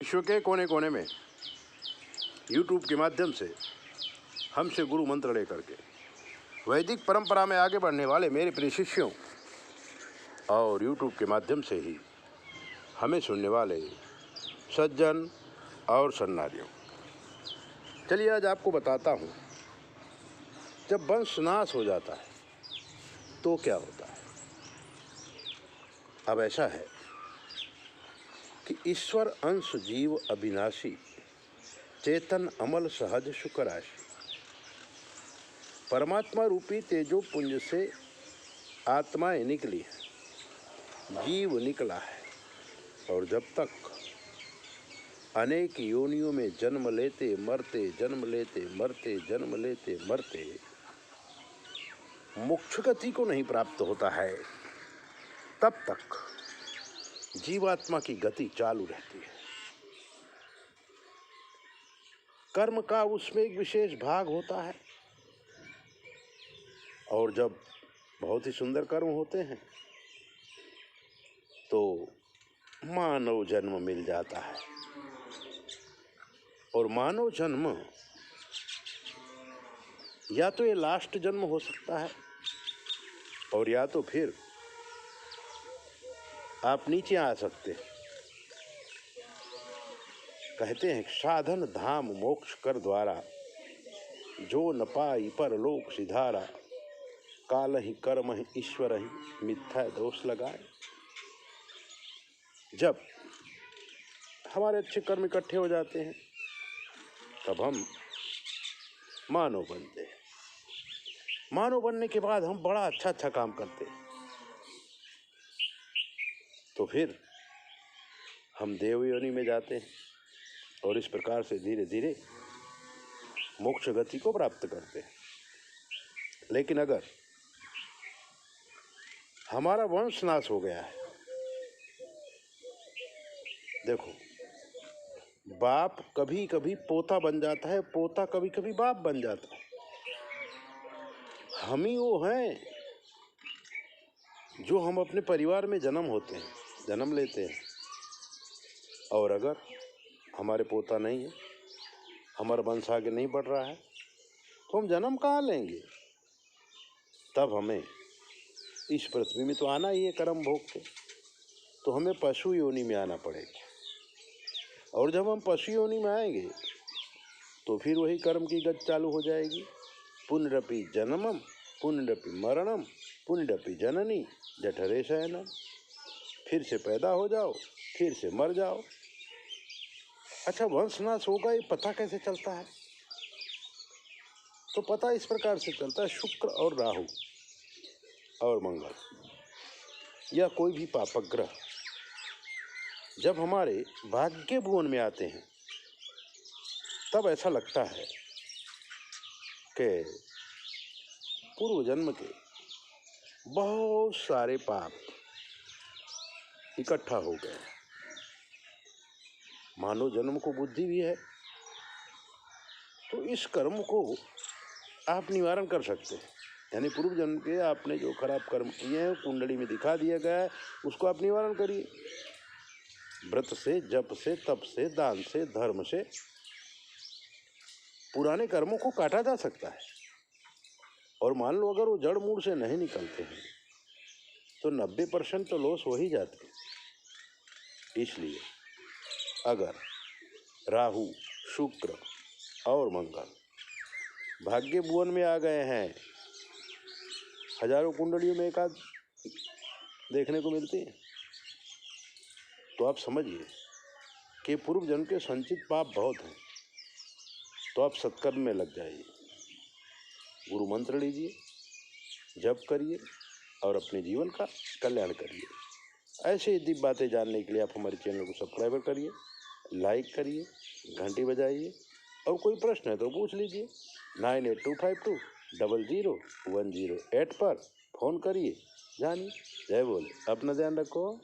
विश्व के कोने कोने में YouTube के माध्यम से हमसे गुरु मंत्र लेकर के वैदिक परंपरा में आगे बढ़ने वाले मेरे प्रिय शिष्यों और YouTube के माध्यम से ही हमें सुनने वाले सज्जन और सन्नारियों, चलिए आज आपको बताता हूँ, जब वंश नाश हो जाता है तो क्या होता है। अब ऐसा है कि ईश्वर अंश जीव अविनाशी, चेतन अमल सहज सुख राशि, परमात्मा रूपी तेजो पुंज से आत्माएं निकली है, जीव निकला है। और जब तक अनेक योनियों में जन्म लेते मरते, जन्म लेते मरते, जन्म लेते मरते मोक्ष गति को नहीं प्राप्त होता है, तब तक जीवात्मा की गति चालू रहती है। कर्म का उसमें एक विशेष भाग होता है, और जब बहुत ही सुंदर कर्म होते हैं तो मानव जन्म मिल जाता है। और मानव जन्म या तो ये लास्ट जन्म हो सकता है, और या तो फिर आप नीचे आ सकते हैं। कहते हैं साधन धाम मोक्ष कर द्वारा, जो न पाई परलोक सिधारा, काल ही कर्म ही ईश्वर ही मिथ्या दोष लगाए। जब हमारे अच्छे कर्म इकट्ठे हो जाते हैं तब हम मानव बनते हैं। मानव बनने के बाद हम बड़ा अच्छा काम करते हैं, तो फिर हम देव योनि में जाते हैं और इस प्रकार से धीरे धीरे मोक्ष गति को प्राप्त करते हैं। लेकिन अगर हमारा वंश नाश हो गया है, देखो, बाप कभी कभी पोता बन जाता है, पोता कभी कभी बाप बन जाता है। हम ही वो हैं जो हम अपने परिवार में जन्म लेते हैं। और अगर हमारे पोता नहीं है, हमारा वंश आगे नहीं बढ़ रहा है, तो हम जन्म कहाँ लेंगे। तब हमें इस पृथ्वी में तो आना ही है कर्म भोग के, तो हमें पशु योनि में आना पड़ेगा। और जब हम पशु योनि में आएंगे तो फिर वही कर्म की गति चालू हो जाएगी। पुनरपि जन्मम पुनरपि मरणम पुनरपि जननी जठरे शयनम। फिर से पैदा हो जाओ, फिर से मर जाओ। अच्छा, वंशनाश होगा ये पता कैसे चलता है? तो पता इस प्रकार से चलता है, शुक्र और राहु और मंगल या कोई भी पापक ग्रह जब हमारे भाग्य भुवन में आते हैं, तब ऐसा लगता है कि पूर्व जन्म के बहुत सारे पाप इकट्ठा हो गए। मानव जन्म को बुद्धि भी है, तो इस कर्म को आप निवारण कर सकते हैं। यानी पूर्व जन्म के आपने जो खराब कर्म किए हैं कुंडली में दिखा दिया गया है, उसको आप निवारण करिए। व्रत से, जप से, तप से, दान से, धर्म से पुराने कर्मों को काटा जा सकता है। और मान लो अगर वो जड़ मूल से नहीं निकलते हैं तो 90% तो लॉस हो ही जाते हैं। इसलिए अगर राहु, शुक्र और मंगल भाग्य भुवन में आ गए हैं, हजारों कुंडलियों में एक आध देखने को मिलती है, तो आप समझिए कि पूर्व जन्म के संचित पाप बहुत हैं। तो आप सत्कर्म में लग जाइए, गुरु मंत्र लीजिए, जप करिए और अपने जीवन का कल्याण करिए। ऐसे ही दिव्य बातें जानने के लिए आप हमारे चैनल को सब्सक्राइब करिए, लाइक करिए, घंटी बजाइए, और कोई प्रश्न है तो पूछ लीजिए। 9825200108 पर फ़ोन करिए। जानिए। जय बोले। अपना ध्यान रखो।